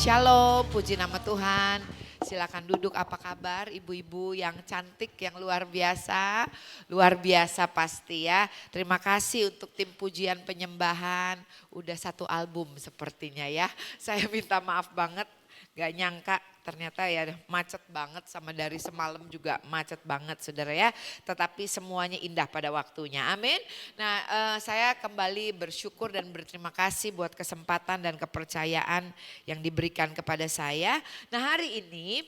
Shalom, puji nama Tuhan. Silakan duduk, apa kabar ibu-ibu yang cantik, yang luar biasa. Luar biasa pasti ya. Terima kasih untuk tim pujian penyembahan. Udah satu album sepertinya ya. Saya minta maaf banget, gak nyangka ternyata ya macet banget, sama dari semalam juga macet banget saudara ya. Tetapi semuanya indah pada waktunya, amin. Nah saya kembali bersyukur dan berterima kasih buat kesempatan dan kepercayaan yang diberikan kepada saya. Nah hari ini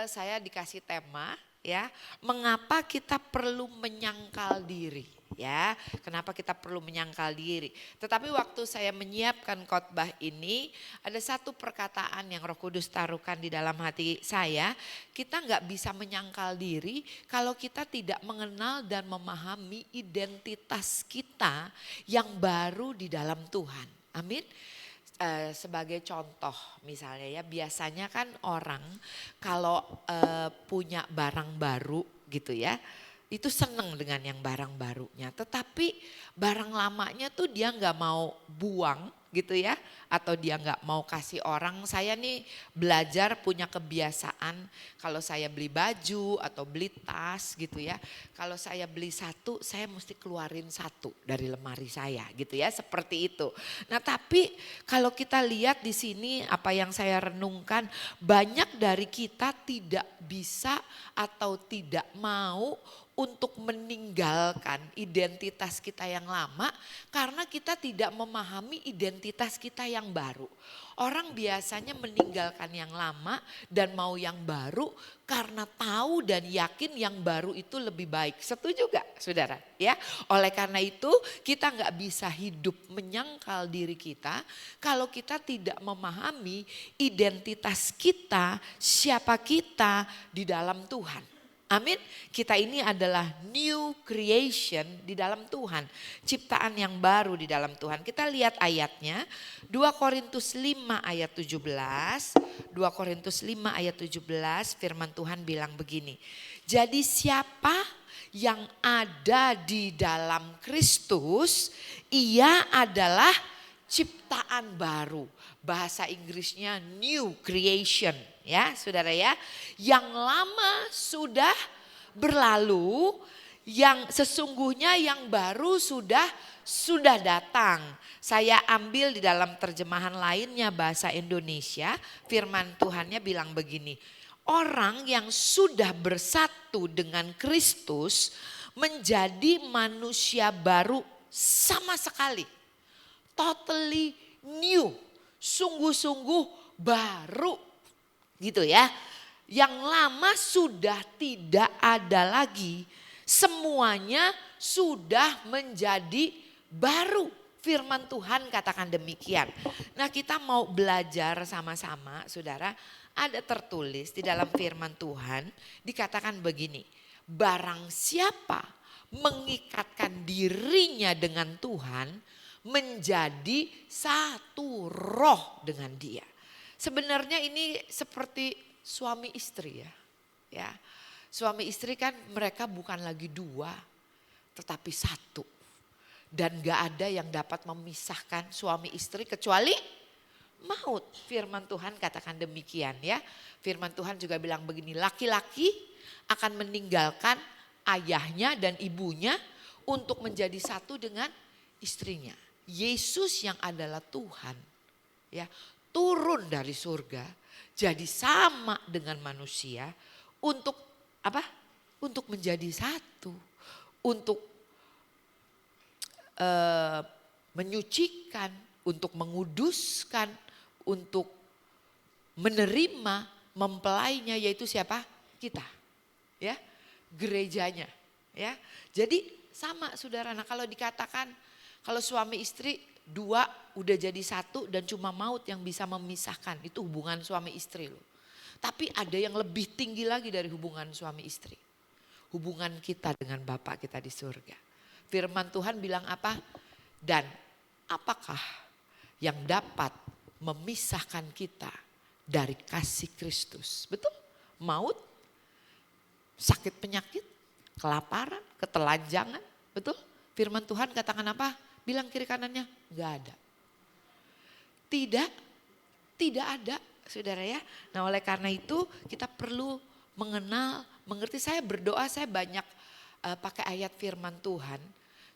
saya dikasih tema ya, mengapa kita perlu menyangkal diri. Ya, kenapa kita perlu menyangkal diri. Tetapi waktu saya menyiapkan khotbah ini, ada satu perkataan yang Roh Kudus taruhkan di dalam hati saya. Kita nggak bisa menyangkal diri kalau kita tidak mengenal dan memahami identitas kita yang baru di dalam Tuhan. Amin. Sebagai contoh misalnya ya, biasanya kan orang kalau punya barang baru gitu ya, itu seneng dengan yang barang barunya. Tetapi barang lamanya tuh dia nggak mau buang gitu ya, atau dia nggak mau kasih orang. Saya nih belajar punya kebiasaan kalau saya beli baju atau beli tas gitu ya, kalau saya beli satu saya mesti keluarin satu dari lemari saya gitu ya, seperti itu. Nah tapi kalau kita lihat di sini apa yang saya renungkan, banyak dari kita tidak bisa atau tidak mau untuk meninggalkan identitas kita yang lama karena kita tidak memahami identitas kita yang baru. Orang biasanya meninggalkan yang lama dan mau yang baru karena tahu dan yakin yang baru itu lebih baik. Setuju gak saudara? Ya, oleh karena itu kita nggak bisa hidup menyangkal diri kita kalau kita tidak memahami identitas kita, siapa kita di dalam Tuhan. Amin. Kita ini adalah new creation di dalam Tuhan. Ciptaan yang baru di dalam Tuhan. Kita lihat ayatnya. 2 Korintus 5 ayat 17. 2 Korintus 5 ayat 17 firman Tuhan bilang begini. Jadi siapa yang ada di dalam Kristus, ia adalah ciptaan baru. Bahasa Inggrisnya new creation ya saudara ya. Yang lama sudah berlalu, yang sesungguhnya yang baru sudah datang. Saya ambil di dalam terjemahan lainnya bahasa Indonesia, firman Tuhannya bilang begini. Orang yang sudah bersatu dengan Kristus menjadi manusia baru sama sekali. Totally new, sungguh-sungguh baru gitu ya. Yang lama sudah tidak ada lagi, semuanya sudah menjadi baru. Firman Tuhan katakan demikian. Nah kita mau belajar sama-sama saudara, ada tertulis di dalam firman Tuhan dikatakan begini. Barang siapa mengikatkan dirinya dengan Tuhan, menjadi satu roh dengan dia. Sebenarnya ini seperti suami istri ya. Ya. Suami istri kan mereka bukan lagi dua, tetapi satu. Dan gak ada yang dapat memisahkan suami istri kecuali maut. Firman Tuhan katakan demikian ya. Firman Tuhan juga bilang begini, laki-laki akan meninggalkan ayahnya dan ibunya untuk menjadi satu dengan istrinya. Yesus yang adalah Tuhan ya, turun dari surga jadi sama dengan manusia untuk apa? Untuk menjadi satu, untuk menyucikan, untuk menguduskan, untuk menerima mempelainya, yaitu siapa? Kita ya, gerejanya ya. Jadi sama saudara. Nah kalau dikatakan kalau suami istri dua udah jadi satu dan cuma maut yang bisa memisahkan, itu hubungan suami istri loh. Tapi ada yang lebih tinggi lagi dari hubungan suami istri. Hubungan kita dengan Bapa kita di surga. Firman Tuhan bilang apa? Dan apakah yang dapat memisahkan kita dari kasih Kristus? Betul? Maut, sakit penyakit, kelaparan, ketelanjangan. Betul? Firman Tuhan katakan apa? Bilang kiri kanannya, gak ada. Tidak Tidak ada, saudara ya. Nah oleh karena itu kita perlu mengenal, mengerti. Saya berdoa, saya banyak pakai ayat firman Tuhan.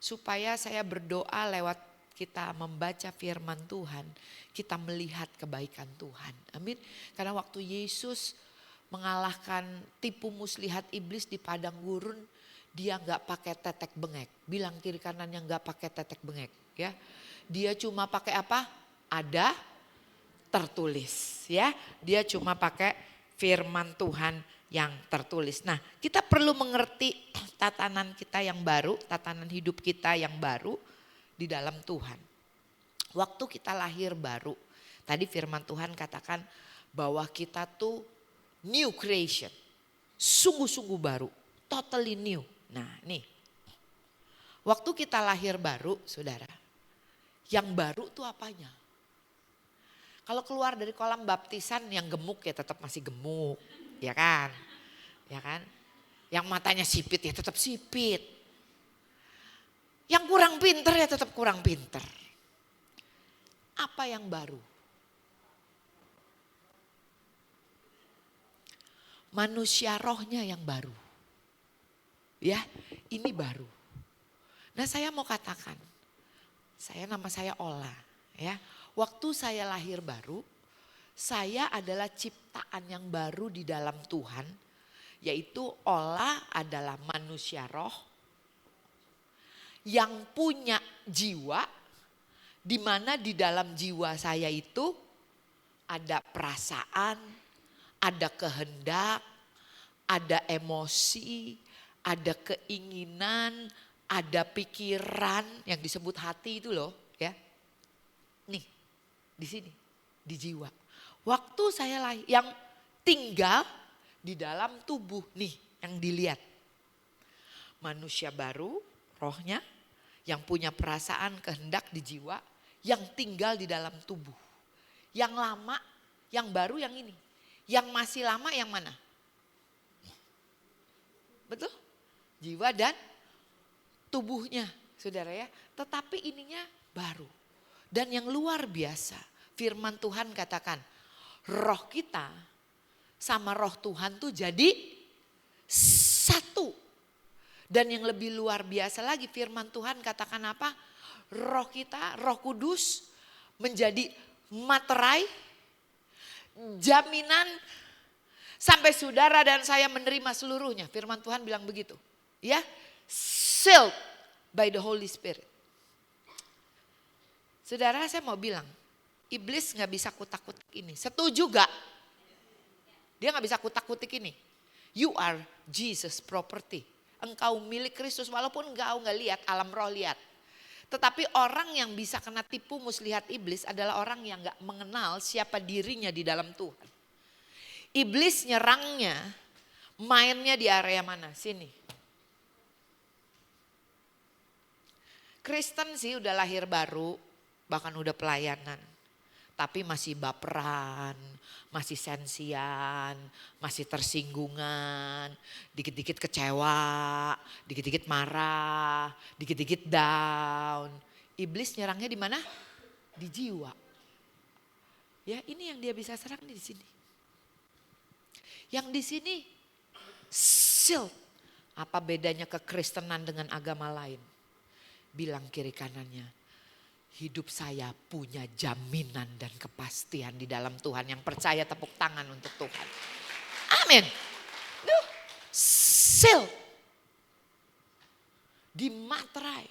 Supaya saya berdoa lewat kita membaca firman Tuhan. Kita melihat kebaikan Tuhan. Amin. Karena waktu Yesus mengalahkan tipu muslihat iblis di padang gurun. Dia gak pakai tetek bengek. Bilang kiri kanannya gak pakai tetek bengek. Ya, dia cuma pakai apa? Ada tertulis ya. Dia cuma pakai firman Tuhan yang tertulis. Nah, kita perlu mengerti tatanan kita yang baru, tatanan hidup kita yang baru di dalam Tuhan. Waktu kita lahir baru, tadi firman Tuhan katakan bahwa kita tuh new creation. Sungguh-sungguh baru, totally new. Nah, nih. Waktu kita lahir baru, saudara, yang baru tuh apanya? Kalau keluar dari kolam baptisan yang gemuk ya tetap masih gemuk, ya kan? Ya kan? Yang matanya sipit ya tetap sipit. Yang kurang pinter ya tetap kurang pinter. Apa yang baru? Manusia rohnya yang baru. Ya, ini baru. Nah, saya mau katakan, nama saya Ola, ya. Waktu saya lahir baru, saya adalah ciptaan yang baru di dalam Tuhan, yaitu Ola adalah manusia roh yang punya jiwa, di mana di dalam jiwa saya itu ada perasaan, ada kehendak, ada emosi, ada keinginan, ada pikiran yang disebut hati itu loh, ya. Nih. Di sini, di jiwa. Waktu saya lahir, yang tinggal di dalam tubuh nih yang dilihat. Manusia baru, rohnya yang punya perasaan kehendak di jiwa, yang tinggal di dalam tubuh. Yang lama, yang baru yang ini. Yang masih lama yang mana? Betul? Jiwa dan tubuhnya, saudara ya. Tetapi ininya baru. Dan yang luar biasa. Firman Tuhan katakan, roh kita sama roh Tuhan tuh jadi satu. Dan yang lebih luar biasa lagi firman Tuhan katakan apa? Roh kita, Roh Kudus menjadi materai, jaminan sampai saudara dan saya menerima seluruhnya. Firman Tuhan bilang begitu. Ya, sealed by the Holy Spirit. Saudara, saya mau bilang, iblis gak bisa kutak-kutik ini. Setuju gak? Dia gak bisa kutak-kutik ini. You are Jesus property. Engkau milik Kristus walaupun engkau gak lihat, alam roh lihat. Tetapi orang yang bisa kena tipu muslihat iblis adalah orang yang gak mengenal siapa dirinya di dalam Tuhan. Iblis nyerangnya, mainnya di area mana? Sini. Kristen sih udah lahir baru, bahkan udah pelayanan. Tapi masih baperan, masih sensian, masih tersinggungan, dikit-dikit kecewa, dikit-dikit marah, dikit-dikit down. Iblis nyerangnya di mana? Di jiwa. Ya, ini yang dia bisa serang di sini. Yang di sini sealed. Apa bedanya kekristenan dengan agama lain? Bilang kiri kanannya, hidup saya punya jaminan dan kepastian di dalam Tuhan. Yang percaya tepuk tangan untuk Tuhan. Amin. Sealed. Dimaterai.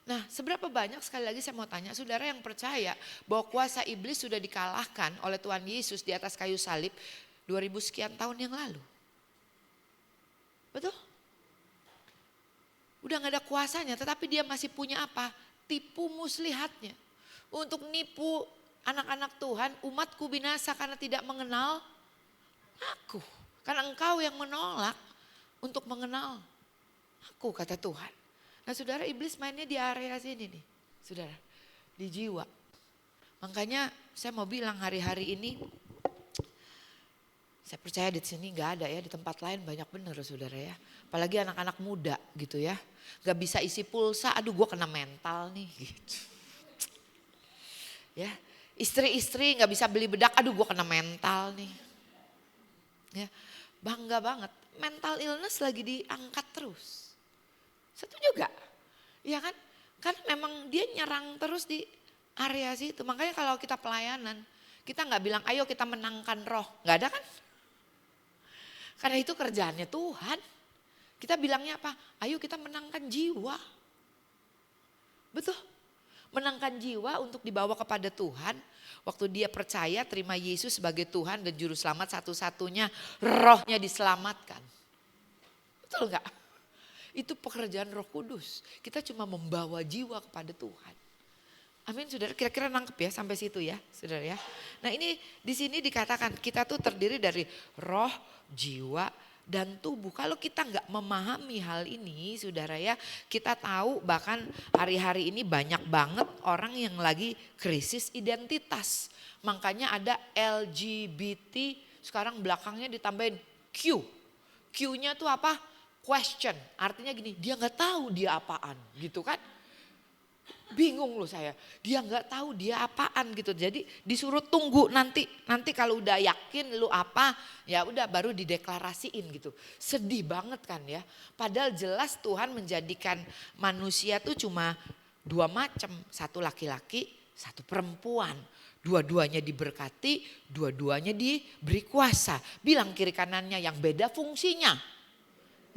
Nah, seberapa banyak, sekali lagi saya mau tanya, saudara yang percaya bahwa kuasa iblis sudah dikalahkan oleh Tuhan Yesus di atas kayu salib 2000 sekian tahun yang lalu. Betul? Udah gak ada kuasanya, tetapi dia masih punya apa? Tipu muslihatnya. Untuk nipu anak-anak Tuhan, umatku binasa karena tidak mengenal aku. Karena engkau yang menolak untuk mengenal aku, kata Tuhan. Nah saudara, iblis mainnya di area sini nih, saudara. Di jiwa. Makanya saya mau bilang hari-hari ini, saya percaya di sini gak ada ya, di tempat lain banyak bener saudara ya. Apalagi anak-anak muda gitu ya. Gak bisa isi pulsa, aduh gue kena mental nih gitu. Ya, Istri-istri nggak bisa beli bedak, aduh gue kena mental nih. Ya, bangga banget. Mental illness lagi diangkat terus. Setuju gak? Iya kan? Karena memang dia nyerang terus di area situ. Makanya kalau kita pelayanan, kita nggak bilang ayo kita menangkan roh. Nggak ada kan? Karena itu kerjaannya Tuhan. Kita bilangnya apa? Ayo kita menangkan jiwa. Betul. Menangkan jiwa untuk dibawa kepada Tuhan. Waktu dia percaya terima Yesus sebagai Tuhan dan Juru Selamat satu-satunya, rohnya diselamatkan. Betul gak? Itu pekerjaan Roh Kudus. Kita cuma membawa jiwa kepada Tuhan. Amin, saudara. Kira-kira nangkep ya sampai situ ya, saudara ya. Nah ini di sini dikatakan kita tuh terdiri dari roh, jiwa, dan tubuh. Kalau kita nggak memahami hal ini, saudara ya, kita tahu bahkan hari-hari ini banyak banget orang yang lagi krisis identitas. Makanya ada LGBT, sekarang belakangnya ditambahin Q. Q-nya tuh apa? Question. Artinya gini, dia nggak tahu dia apaan, gitu kan? Bingung loh saya, dia nggak tahu dia apaan gitu. Jadi disuruh tunggu nanti kalau udah yakin lu apa, ya udah baru dideklarasiin gitu. Sedih banget kan ya. Padahal jelas Tuhan menjadikan manusia tuh cuma dua macam, satu laki-laki, satu perempuan. Dua-duanya diberkati, dua-duanya diberi kuasa. Bilang kiri kanannya yang beda fungsinya.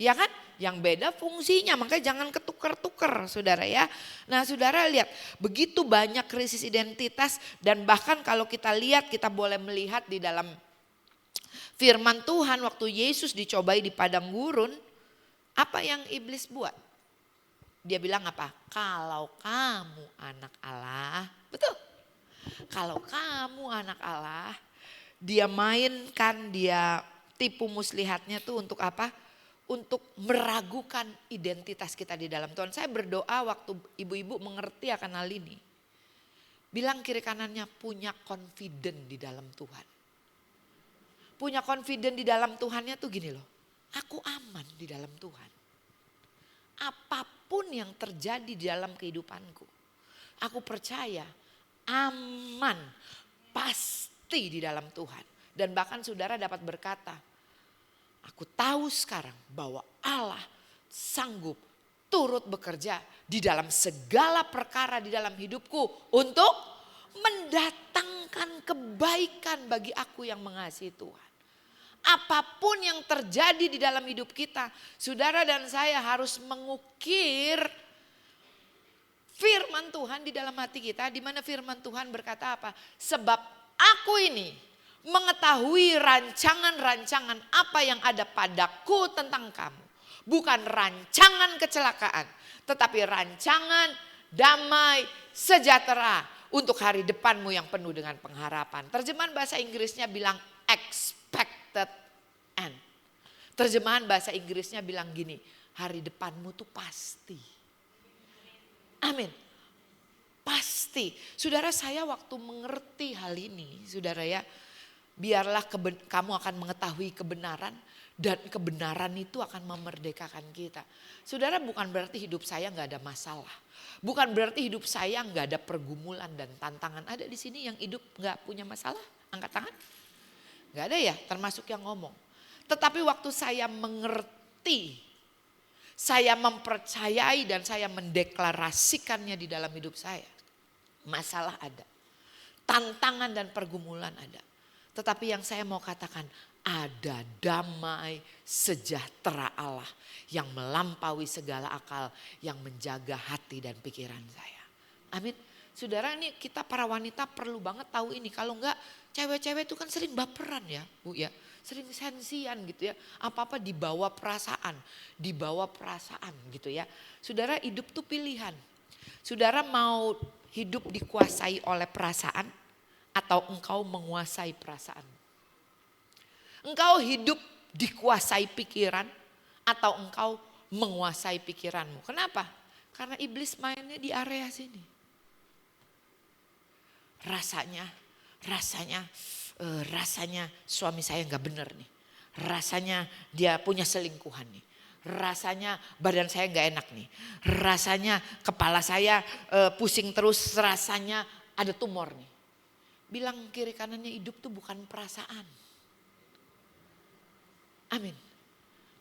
Ya kan? Yang beda fungsinya, makanya jangan ketuker-tuker saudara ya. Nah saudara lihat, begitu banyak krisis identitas dan bahkan kalau kita lihat kita boleh melihat di dalam firman Tuhan waktu Yesus dicobai di padang gurun, apa yang iblis buat? Dia bilang apa? Kalau kamu anak Allah, betul. Kalau kamu anak Allah, dia mainkan, dia tipu muslihatnya tuh untuk apa? Untuk meragukan identitas kita di dalam Tuhan. Saya berdoa waktu ibu-ibu mengerti akan hal ini. Bilang kiri kanannya punya confident di dalam Tuhan. Punya confident di dalam Tuhannya tuh gini loh. Aku aman di dalam Tuhan. Apapun yang terjadi di dalam kehidupanku. Aku percaya aman pasti di dalam Tuhan. Dan bahkan saudara dapat berkata, aku tahu sekarang bahwa Allah sanggup turut bekerja di dalam segala perkara di dalam hidupku untuk mendatangkan kebaikan bagi aku yang mengasihi Tuhan. Apapun yang terjadi di dalam hidup kita, saudara dan saya harus mengukir firman Tuhan di dalam hati kita, di mana firman Tuhan berkata apa? Sebab aku ini mengetahui rancangan-rancangan apa yang ada padaku tentang kamu. Bukan rancangan kecelakaan, tetapi rancangan damai sejahtera untuk hari depanmu yang penuh dengan pengharapan. Terjemahan bahasa Inggrisnya bilang expected end. Terjemahan bahasa Inggrisnya bilang gini, hari depanmu tuh pasti. Amin. Pasti. Saudara, saya waktu mengerti hal ini, saudara ya, biarlah kamu akan mengetahui kebenaran dan kebenaran itu akan memerdekakan kita. Saudara, bukan berarti hidup saya nggak ada masalah. Bukan berarti hidup saya nggak ada pergumulan dan tantangan. Ada di sini yang hidup nggak punya masalah? Angkat tangan. Nggak ada ya, termasuk yang ngomong. Tetapi waktu saya mengerti, saya mempercayai dan saya mendeklarasikannya di dalam hidup saya. Masalah ada, tantangan dan pergumulan ada. Tetapi yang saya mau katakan, ada damai sejahtera Allah yang melampaui segala akal, yang menjaga hati dan pikiran saya. Amin. Saudara, ini kita para wanita perlu banget tahu ini. Kalau enggak, cewek-cewek itu kan sering baperan ya Bu ya. Sering sensian gitu ya. Apa-apa dibawa perasaan gitu ya. Saudara, hidup tuh pilihan. Saudara mau hidup dikuasai oleh perasaan atau engkau menguasai perasaan? Engkau hidup dikuasai pikiran atau engkau menguasai pikiranmu? Kenapa? Karena iblis mainnya di area sini. Rasanya suami saya nggak bener nih. Rasanya dia punya selingkuhan nih. Rasanya badan saya nggak enak nih. Rasanya kepala saya pusing terus. Rasanya ada tumor nih. Bilang kiri kanannya, hidup tuh bukan perasaan. Amin.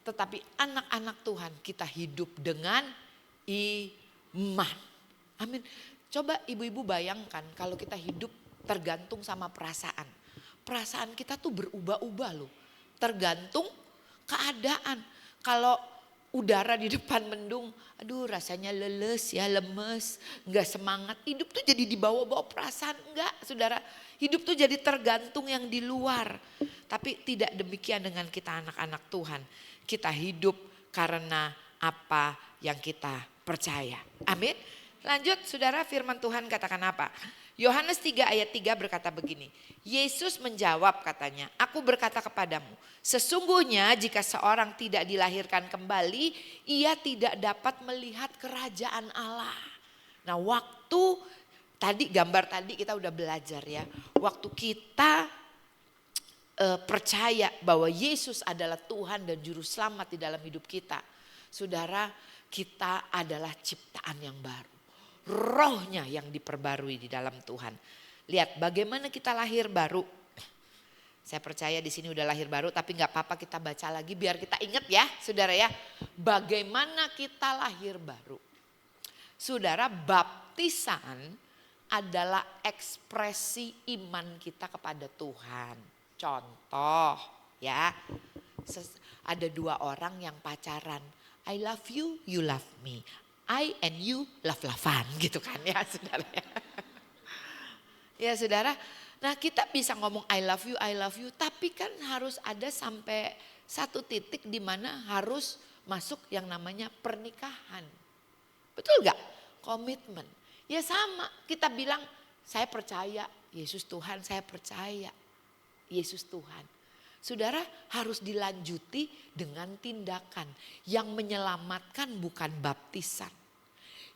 Tetapi anak-anak Tuhan kita hidup dengan iman. Amin. Coba ibu-ibu bayangkan kalau kita hidup tergantung sama perasaan. Perasaan kita tuh berubah-ubah loh. Tergantung keadaan. Kalau udara di depan mendung, aduh rasanya leles ya, lemes, enggak semangat. Hidup tuh jadi dibawa-bawa perasaan, enggak saudara. Hidup tuh jadi tergantung yang di luar. Tapi tidak demikian dengan kita anak-anak Tuhan. Kita hidup karena apa yang kita percaya. Amin. Lanjut saudara, firman Tuhan katakan apa? Yohanes 3 ayat 3 berkata begini. Yesus menjawab katanya, aku berkata kepadamu, sesungguhnya jika seorang tidak dilahirkan kembali, ia tidak dapat melihat kerajaan Allah. Nah waktu tadi, gambar tadi kita udah belajar ya. Waktu kita percaya bahwa Yesus adalah Tuhan dan Juru Selamat di dalam hidup kita. Saudara, kita adalah ciptaan yang baru. Rohnya yang diperbarui di dalam Tuhan. Lihat bagaimana kita lahir baru. Saya percaya di sini udah lahir baru, tapi gak apa-apa kita baca lagi biar kita ingat ya saudara ya. Bagaimana kita lahir baru. Saudara, baptisan adalah ekspresi iman kita kepada Tuhan. Contoh ya, ada dua orang yang pacaran. I love you, you love me. I and you love-lovean gitu kan ya saudara. Ya saudara, nah kita bisa ngomong I love you. Tapi kan harus ada sampai satu titik di mana harus masuk yang namanya pernikahan. Betul gak? Komitmen. Ya sama, kita bilang saya percaya Yesus Tuhan, saya percaya Yesus Tuhan. Saudara, harus dilanjuti dengan tindakan. Yang menyelamatkan bukan baptisan.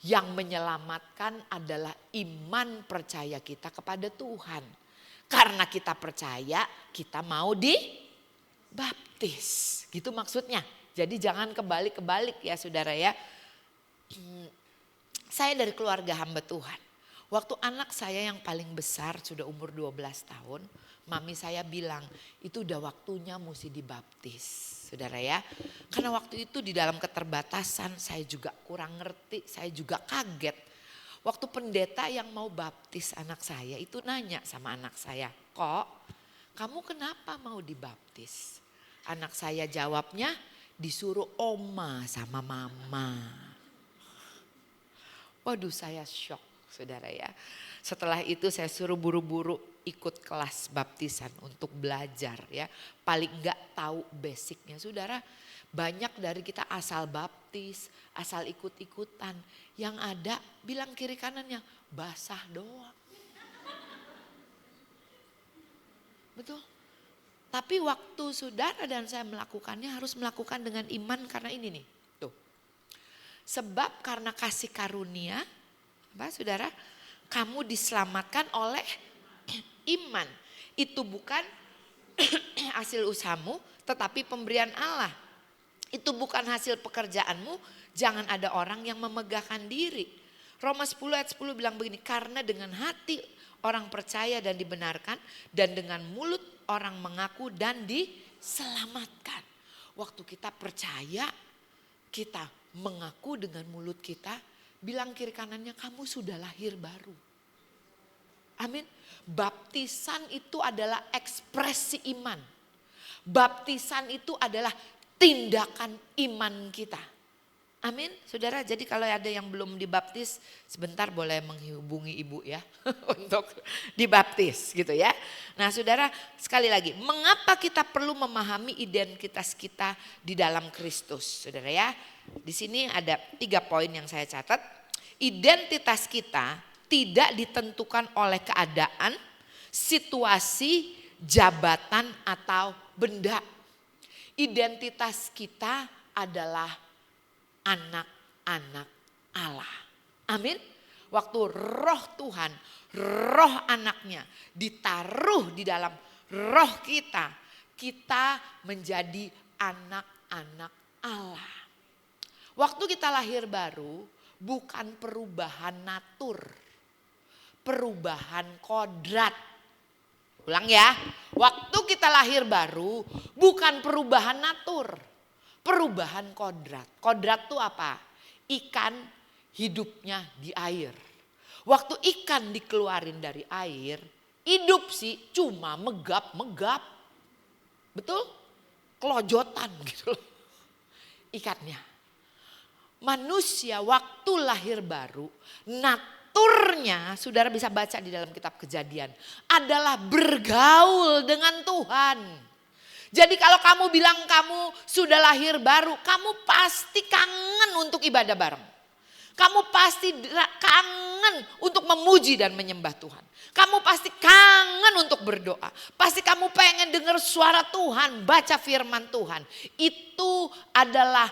Yang menyelamatkan adalah iman percaya kita kepada Tuhan. Karena kita percaya, kita mau dibaptis. Gitu maksudnya. Jadi jangan kebalik-kebalik ya saudara ya. Saya dari keluarga hamba Tuhan. Waktu anak saya yang paling besar sudah umur 12 tahun. Mami saya bilang itu udah waktunya mesti dibaptis. Saudara ya. Karena waktu itu di dalam keterbatasan saya juga kurang ngerti. Saya juga kaget. Waktu pendeta yang mau baptis anak saya itu nanya sama anak saya. Kok kamu kenapa mau dibaptis? Anak saya jawabnya disuruh oma sama mama. Waduh saya shock saudara ya. Setelah itu saya suruh buru-buru ikut kelas baptisan untuk belajar ya. Paling enggak tahu basicnya saudara. Banyak dari kita asal baptis, asal ikut-ikutan. Yang ada bilang kiri kanannya basah doang. Betul. Tapi waktu saudara dan saya melakukannya harus melakukan dengan iman karena ini nih. Tuh. Sebab karena kasih karunia, apa saudara? Kamu diselamatkan oleh iman. Itu bukan hasil usahamu tetapi pemberian Allah. Itu bukan hasil pekerjaanmu, jangan ada orang yang memegahkan diri. Roma 10 ayat 10 bilang begini, karena dengan hati orang percaya dan dibenarkan dan dengan mulut orang mengaku dan diselamatkan. Waktu kita percaya, kita mengaku dengan mulut kita, bilang kiri kanannya kamu sudah lahir baru. Amin. Baptisan itu adalah ekspresi iman. Baptisan itu adalah tindakan iman kita. Amin. Saudara, jadi kalau ada yang belum dibaptis, sebentar boleh menghubungi ibu ya untuk dibaptis gitu ya. Nah saudara, sekali lagi, mengapa kita perlu memahami identitas kita di dalam Kristus? Saudara ya, di sini ada 3 poin yang saya catat. Identitas kita tidak ditentukan oleh keadaan, situasi, jabatan atau benda. Identitas kita adalah anak-anak Allah. Amin. Waktu roh Tuhan, roh anaknya ditaruh di dalam roh kita, kita menjadi anak-anak Allah. Waktu kita lahir baru bukan perubahan natur, perubahan kodrat. Ulang ya, waktu kita lahir baru bukan perubahan natur, perubahan kodrat. Kodrat itu apa? Ikan hidupnya di air. Waktu ikan dikeluarin dari air, hidup sih cuma megap-megap. Betul? Kelojotan gitu loh ikannya. Manusia waktu lahir baru, naturnya, saudara bisa baca di dalam kitab Kejadian, adalah bergaul dengan Tuhan. Jadi kalau kamu bilang kamu sudah lahir baru, kamu pasti kangen untuk ibadah bareng. Kamu pasti kangen untuk memuji dan menyembah Tuhan. Kamu pasti kangen untuk berdoa. Pasti kamu pengen dengar suara Tuhan, baca firman Tuhan. Itu adalah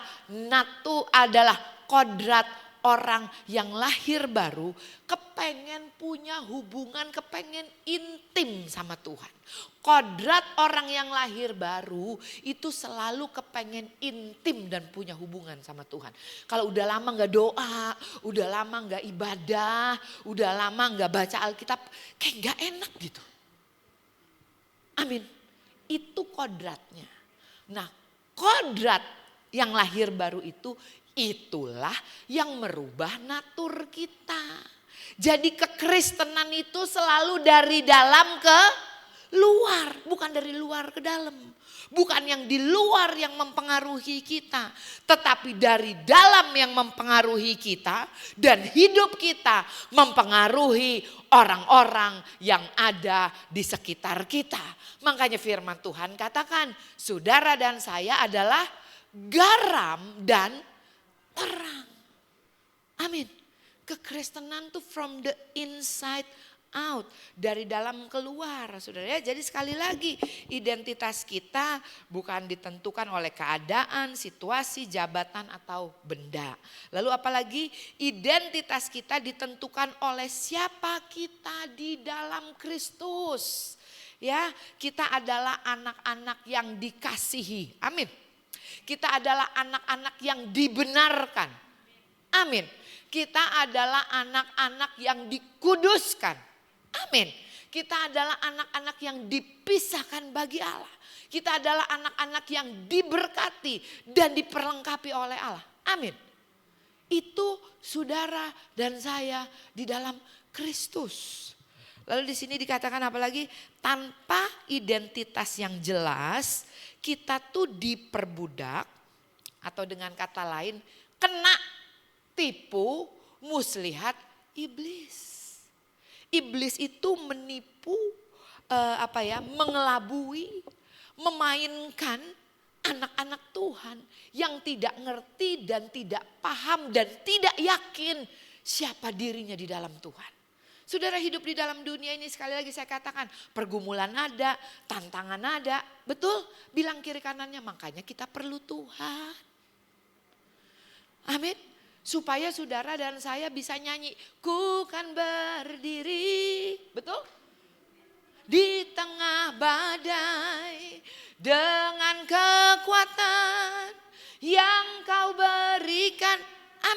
kodrat orang yang lahir baru, kepengen punya hubungan, kepengen intim sama Tuhan. Kodrat orang yang lahir baru itu selalu kepengen intim dan punya hubungan sama Tuhan. Kalau udah lama gak doa, udah lama gak ibadah, udah lama gak baca Alkitab, kayak gak enak gitu. Amin. Itu kodratnya. Nah, kodrat yang lahir baru itulah yang merubah natur kita. Jadi kekristenan itu selalu dari dalam ke luar, bukan dari luar ke dalam. Bukan yang di luar yang mempengaruhi kita, tetapi dari dalam yang mempengaruhi kita, dan hidup kita mempengaruhi orang-orang yang ada di sekitar kita. Makanya firman Tuhan katakan, saudara dan saya adalah garam dan terang. Amin. Kekristenan tuh from the inside out, dari dalam keluar, saudara ya. Jadi sekali lagi, identitas kita bukan ditentukan oleh keadaan, situasi, jabatan atau benda. Lalu apalagi identitas kita ditentukan oleh siapa kita di dalam Kristus. Ya, kita adalah anak-anak yang dikasihi. Amin. Kita adalah anak-anak yang dibenarkan. Amin. Kita adalah anak-anak yang dikuduskan. Amin. Kita adalah anak-anak yang dipisahkan bagi Allah. Kita adalah anak-anak yang diberkati dan diperlengkapi oleh Allah. Amin. Itu saudara dan saya di dalam Kristus. Lalu di sini dikatakan apa lagi? Tanpa identitas yang jelas, kita tuh diperbudak, atau dengan kata lain kena tipu muslihat iblis. Iblis itu menipu, mengelabui, memainkan anak-anak Tuhan yang tidak ngerti dan tidak paham dan tidak yakin siapa dirinya di dalam Tuhan. Saudara, hidup di dalam dunia ini, sekali lagi saya katakan, pergumulan ada, tantangan ada, betul? Bilang kiri kanannya, makanya kita perlu Tuhan. Amin. Supaya saudara dan saya bisa nyanyi, ku kan berdiri, betul? Di tengah badai dengan kekuatan yang kau berikan.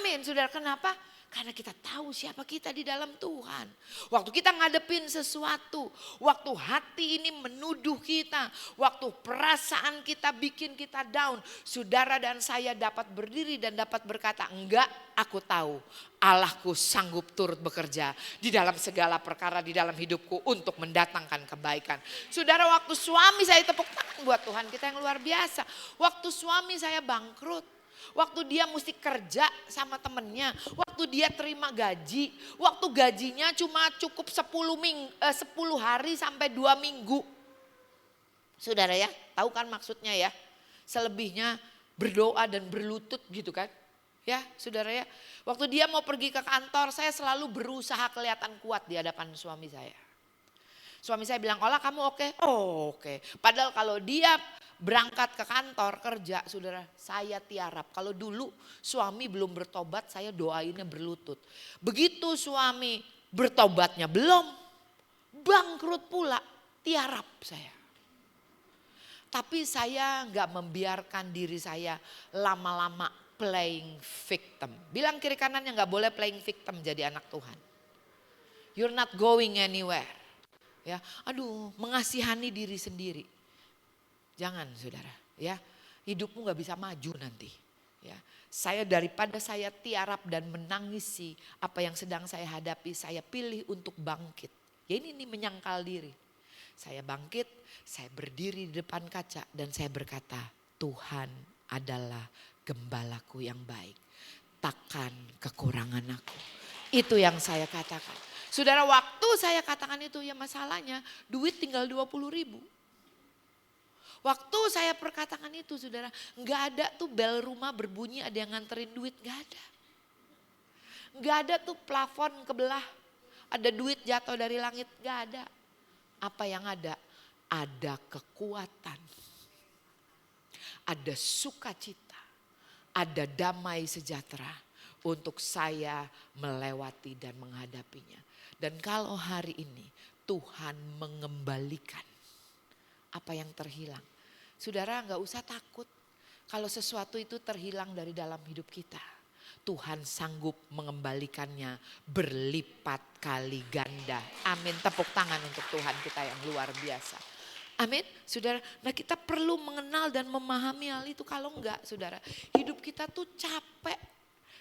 Amin, saudara. Kenapa? Karena kita tahu siapa kita di dalam Tuhan. Waktu kita ngadepin sesuatu, waktu hati ini menuduh kita, waktu perasaan kita bikin kita down, saudara dan saya dapat berdiri dan dapat berkata, enggak, aku tahu Allahku sanggup turut bekerja di dalam segala perkara di dalam hidupku untuk mendatangkan kebaikan. Saudara, waktu suami saya, tepuk tangan buat Tuhan kita yang luar biasa. Waktu suami saya bangkrut, waktu dia mesti kerja sama temennya, waktu dia terima gaji, waktu gajinya cuma cukup 10 hari sampai 2 minggu. Saudara ya, tahu kan maksudnya ya? Selebihnya berdoa dan berlutut gitu kan? Ya, saudara ya. Waktu dia mau pergi ke kantor, saya selalu berusaha kelihatan kuat di hadapan suami saya. Suami saya bilang, "Olah, kamu oke?" "Oh, oke." Padahal kalau dia berangkat ke kantor kerja, saudara, saya tiarap. Kalau dulu suami belum bertobat, saya doainnya berlutut. Begitu suami bertobatnya belum, bangkrut pula, tiarap saya. Tapi saya nggak membiarkan diri saya lama-lama playing victim. Bilang kiri kanannya, nggak boleh playing victim jadi anak Tuhan. You're not going anywhere. Ya, aduh, mengasihani diri sendiri. Jangan saudara, ya. Hidupmu gak bisa maju nanti. Ya, daripada saya tiarap dan menangisi apa yang sedang saya hadapi, saya pilih untuk bangkit. Ya ini menyangkal diri. Saya bangkit, saya berdiri di depan kaca dan saya berkata, Tuhan adalah gembalaku yang baik. Takkan kekurangan aku. Itu yang saya katakan. Saudara, waktu saya katakan itu, ya masalahnya duit tinggal 20.000. Waktu saya perkatakan itu saudara, nggak ada tuh bel rumah berbunyi ada yang nganterin duit, nggak ada. Nggak ada tuh plafon kebelah, ada duit jatuh dari langit, nggak ada. Apa yang ada? Ada kekuatan, ada sukacita, ada damai sejahtera untuk saya melewati dan menghadapinya. Dan kalau hari ini Tuhan mengembalikan apa yang terhilang. Saudara gak usah takut kalau sesuatu itu terhilang dari dalam hidup kita. Tuhan sanggup mengembalikannya berlipat kali ganda. Amin, tepuk tangan untuk Tuhan kita yang luar biasa. Amin, saudara. Nah kita perlu mengenal dan memahami hal itu. Kalau enggak saudara, hidup kita tuh capek.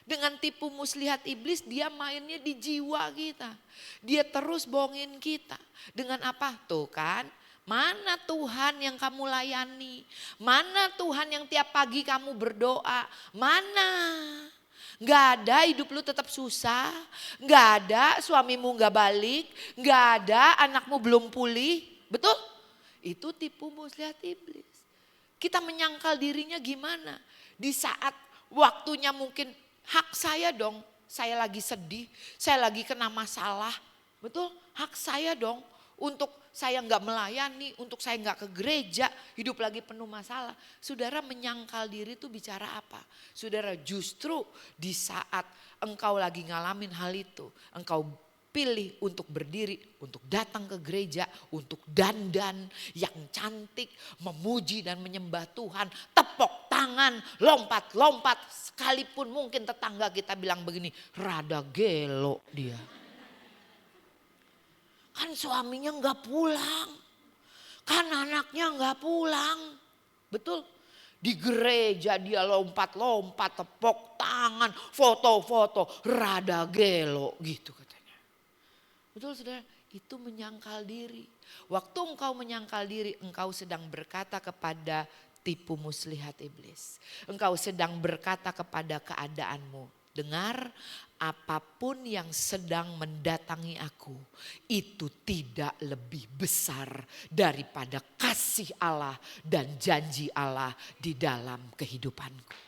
Dengan tipu muslihat iblis dia mainnya di jiwa kita. Dia terus bohongin kita. Dengan apa? Tuh kan. Mana Tuhan yang kamu layani? Mana Tuhan yang tiap pagi kamu berdoa? Mana? Gak ada, hidup lu tetap susah. Gak ada, suamimu gak balik. Gak ada, anakmu belum pulih. Betul? Itu tipu muslihat iblis. Kita menyangkal dirinya gimana? Di saat waktunya mungkin hak saya dong. Saya lagi sedih, saya lagi kena masalah. Betul? Hak saya dong untuk saya nggak melayani, untuk saya nggak ke gereja, hidup lagi penuh masalah. Saudara menyangkal diri itu bicara apa? Saudara justru di saat engkau lagi ngalamin hal itu, engkau pilih untuk berdiri, untuk datang ke gereja, untuk dandan yang cantik, memuji dan menyembah Tuhan, tepuk tangan, lompat-lompat, sekalipun mungkin tetangga kita bilang begini, rada gelo dia. Kan suaminya nggak pulang, kan anaknya nggak pulang, betul? Di gereja dia lompat-lompat, tepuk tangan, foto-foto, rada gelo gitu katanya. Betul saudara, itu menyangkal diri. Waktu engkau menyangkal diri, engkau sedang berkata kepada tipu muslihat iblis. Engkau sedang berkata kepada keadaanmu, dengar, apapun yang sedang mendatangi aku itu tidak lebih besar daripada kasih Allah dan janji Allah di dalam kehidupanku.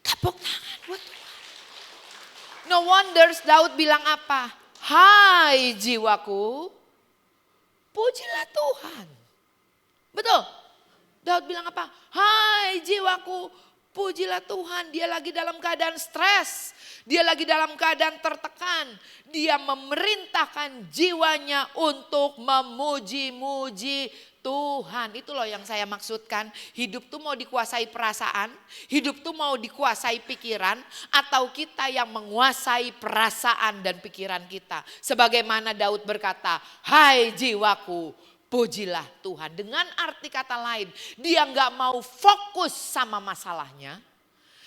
Tepuk tangan buat Tuhan. No wonder Daud bilang apa? Hai jiwaku, pujilah Tuhan. Betul? Daud bilang apa? Hai jiwaku, pujilah Tuhan. Dia lagi dalam keadaan stres. Dia lagi dalam keadaan tertekan. Dia memerintahkan jiwanya untuk memuji-muji Tuhan. Itu loh yang saya maksudkan. Hidup tuh mau dikuasai perasaan. Hidup tuh mau dikuasai pikiran. Atau kita yang menguasai perasaan dan pikiran kita. Sebagaimana Daud berkata, hai jiwaku, pujilah Tuhan. Dengan arti kata lain, dia gak mau fokus sama masalahnya.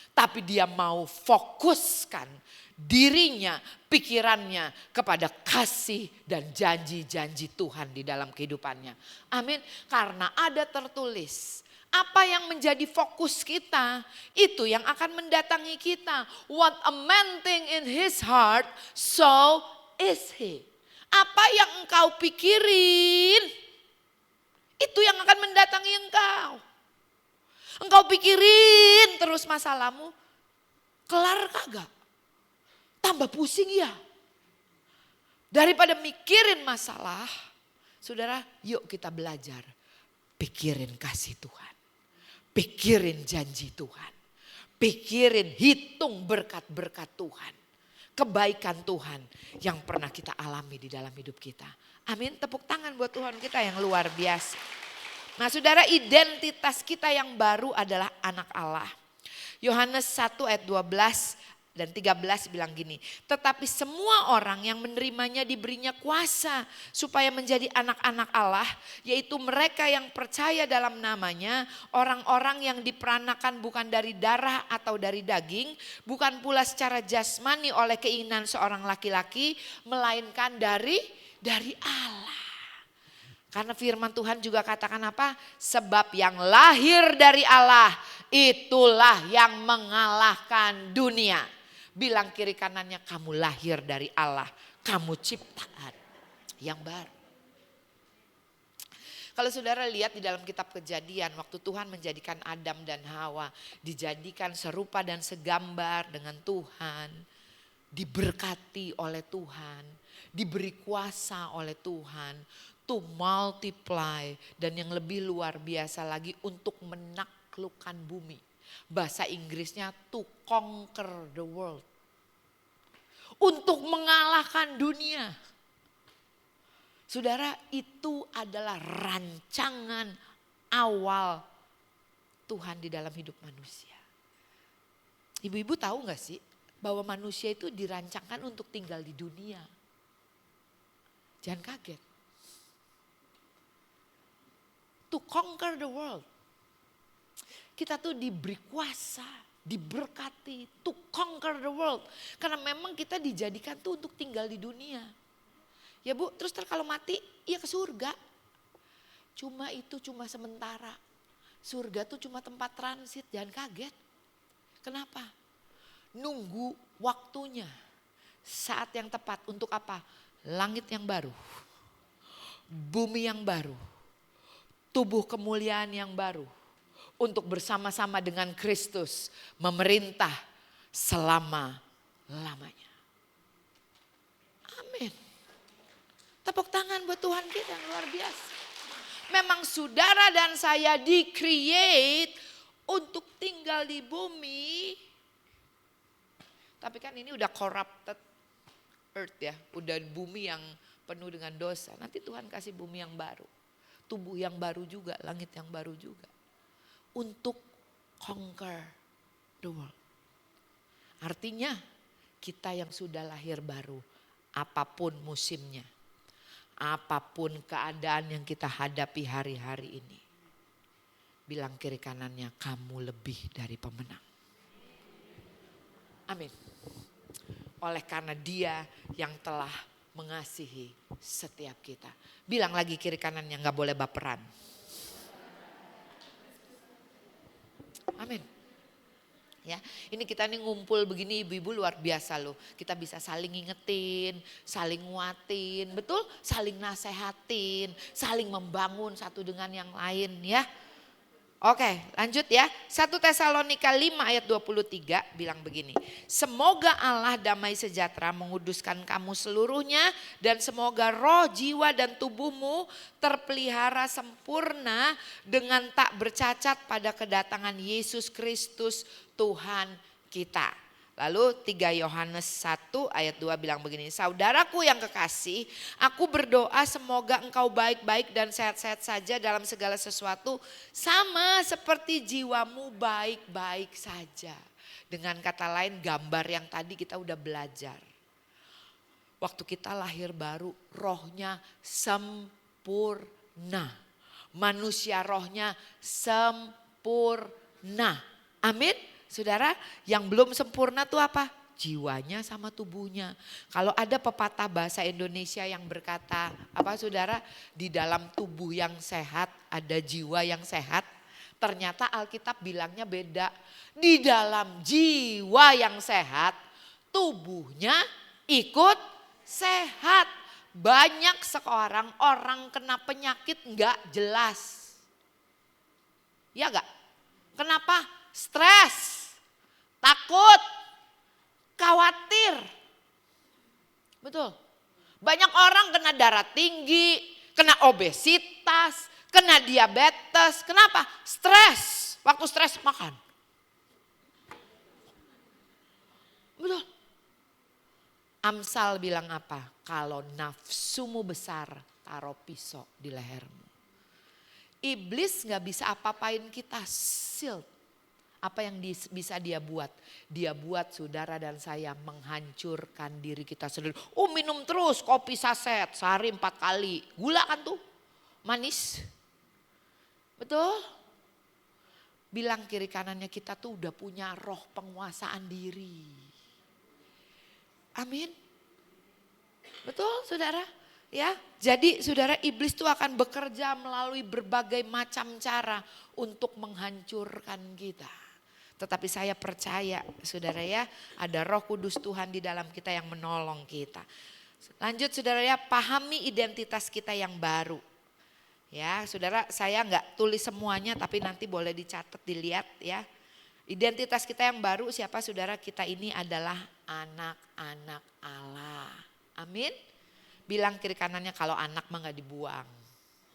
Tapi dia mau fokuskan dirinya, pikirannya kepada kasih dan janji-janji Tuhan di dalam kehidupannya. Amin. Karena ada tertulis, apa yang menjadi fokus kita, itu yang akan mendatangi kita. What a man think in his heart, so is he. Apa yang engkau pikirin, itu yang akan mendatangi engkau. Engkau pikirin terus masalahmu, kelar kagak? Tambah pusing ya. Daripada mikirin masalah, saudara yuk kita belajar. Pikirin kasih Tuhan. Pikirin janji Tuhan. Pikirin, hitung berkat-berkat Tuhan. Kebaikan Tuhan yang pernah kita alami di dalam hidup kita. Amin, tepuk tangan buat Tuhan kita yang luar biasa. Nah saudara, identitas kita yang baru adalah anak Allah. Yohanes 1 ayat 12 dan 13 bilang gini, tetapi semua orang yang menerimanya diberinya kuasa supaya menjadi anak-anak Allah, yaitu mereka yang percaya dalam namanya, orang-orang yang diperanakan bukan dari darah atau dari daging, bukan pula secara jasmani oleh keinginan seorang laki-laki, melainkan dari Allah. Karena firman Tuhan juga katakan apa? Sebab yang lahir dari Allah itulah yang mengalahkan dunia. Bilang kiri kanannya, kamu lahir dari Allah, kamu ciptaan yang baru. Kalau saudara lihat di dalam kitab Kejadian, waktu Tuhan menjadikan Adam dan Hawa, dijadikan serupa dan segambar dengan Tuhan, diberkati oleh Tuhan, diberi kuasa oleh Tuhan, to multiply, dan yang lebih luar biasa lagi untuk menaklukkan bumi. Bahasa Inggrisnya to conquer the world. Untuk mengalahkan dunia. Saudara, itu adalah rancangan awal Tuhan di dalam hidup manusia. Ibu-ibu tahu gak sih bahwa manusia itu dirancangkan untuk tinggal di dunia. Jangan kaget. To conquer the world. Kita tuh diberi kuasa, diberkati, to conquer the world. Karena memang kita dijadikan tuh untuk tinggal di dunia. Ya Bu, terus kalau mati ya ke surga. Cuma itu cuma sementara. Surga tuh cuma tempat transit, jangan kaget. Kenapa? Nunggu waktunya. Saat yang tepat untuk apa? Langit yang baru. Bumi yang baru. Tubuh kemuliaan yang baru. Untuk bersama-sama dengan Kristus memerintah selama-lamanya. Amin. Tepuk tangan buat Tuhan kita yang luar biasa. Memang saudara dan saya di-create untuk tinggal di bumi. Tapi kan ini udah corrupted earth ya. Udah bumi yang penuh dengan dosa. Nanti Tuhan kasih bumi yang baru. Tubuh yang baru juga, langit yang baru juga. Untuk conquer the world. Artinya kita yang sudah lahir baru, apapun musimnya, apapun keadaan yang kita hadapi hari-hari ini. Bilang kiri kanannya, kamu lebih dari pemenang. Amin. Oleh karena Dia yang telah mengasihi setiap kita. Bilang lagi kiri kanannya, gak boleh baperan. Amin. Ya, ini kita nih ngumpul begini ibu-ibu luar biasa loh. Kita bisa saling ngingetin, saling nguatin, betul? Saling nasehatin, saling membangun satu dengan yang lain ya. Oke, lanjut ya. 1 Tesalonika 5 ayat 23 bilang begini. Semoga Allah damai sejahtera menguduskan kamu seluruhnya dan semoga roh, jiwa dan tubuhmu terpelihara sempurna dengan tak bercacat pada kedatangan Yesus Kristus Tuhan kita. Lalu 3 Yohanes 1 ayat 2 bilang begini. Saudaraku yang kekasih, aku berdoa semoga engkau baik-baik dan sehat-sehat saja dalam segala sesuatu. Sama seperti jiwamu baik-baik saja. Dengan kata lain gambar yang tadi kita udah belajar. Waktu kita lahir baru rohnya sempurna. Manusia rohnya sempurna. Amin. Saudara, yang belum sempurna tuh apa? Jiwanya sama tubuhnya. Kalau ada pepatah bahasa Indonesia yang berkata, apa saudara? Di dalam tubuh yang sehat ada jiwa yang sehat. Ternyata Alkitab bilangnya beda. Di dalam jiwa yang sehat, tubuhnya ikut sehat. Banyak sekarang orang kena penyakit nggak jelas. Ya nggak? Kenapa? Stres. Takut, khawatir. Betul. Banyak orang kena darah tinggi, kena obesitas, kena diabetes. Kenapa? Stres. Waktu stres makan. Betul. Amsal bilang apa? Kalau nafsumu besar, taruh pisau di lehermu. Iblis gak bisa apa-apain kita, shield. Apa yang bisa dia buat? Dia buat saudara dan saya menghancurkan diri kita sendiri. Oh, minum terus kopi saset sehari 4 kali. Gula kan tuh, manis. Betul? Bilang kiri kanannya, kita tuh udah punya roh penguasaan diri. Amin. Betul saudara? Ya, jadi saudara, iblis tuh akan bekerja melalui berbagai macam cara untuk menghancurkan kita. Tetapi saya percaya saudara ya, ada Roh Kudus Tuhan di dalam kita yang menolong kita. Lanjut saudara ya, pahami identitas kita yang baru. Ya saudara, saya nggak tulis semuanya tapi nanti boleh dicatat, dilihat ya. Identitas kita yang baru siapa saudara? Kita ini adalah anak-anak Allah. Amin. Bilang kiri kanannya, kalau anak mah nggak dibuang.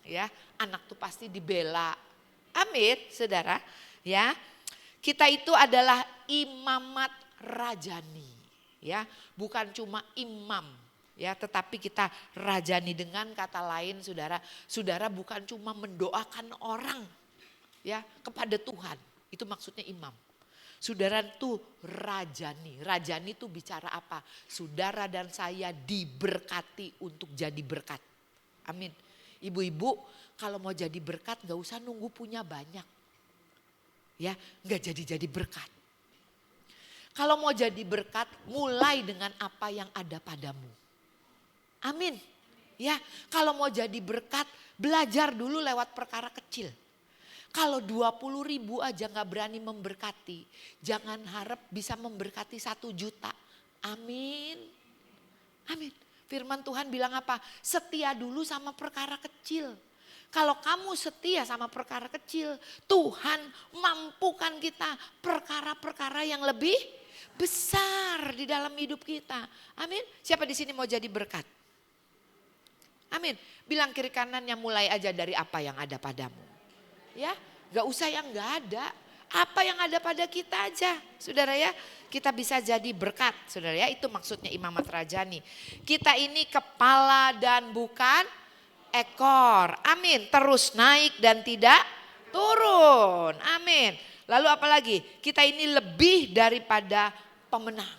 Ya, anak tuh pasti dibela. Amin, saudara. Ya, kita itu adalah imamat rajani. Ya, bukan cuma imam. Ya, tetapi kita rajani, dengan kata lain saudara. Saudara bukan cuma mendoakan orang ya kepada Tuhan. Itu maksudnya imam. Saudara tuh rajani. Rajani tuh bicara apa? Saudara dan saya diberkati untuk jadi berkat. Amin. Ibu-ibu kalau mau jadi berkat gak usah nunggu punya banyak. Ya, gak jadi berkat. Kalau mau jadi berkat, mulai dengan apa yang ada padamu. Amin. Ya, kalau mau jadi berkat, belajar dulu lewat perkara kecil. Kalau 20.000 aja gak berani memberkati, jangan harap bisa memberkati 1 juta. Amin. Amin. Firman Tuhan bilang apa? Setia dulu sama perkara kecil. Kalau kamu setia sama perkara kecil, Tuhan mampukan kita perkara-perkara yang lebih besar di dalam hidup kita. Amin. Siapa di sini mau jadi berkat? Amin. Bilang kiri kanannya, mulai aja dari apa yang ada padamu. Ya, gak usah yang gak ada. Apa yang ada pada kita aja, saudara ya. Kita bisa jadi berkat, saudara ya. Itu maksudnya imamat rajani. Kita ini kepala dan bukan ekor. Amin. Terus naik dan tidak turun. Amin. Lalu apa lagi? Kita ini lebih daripada pemenang.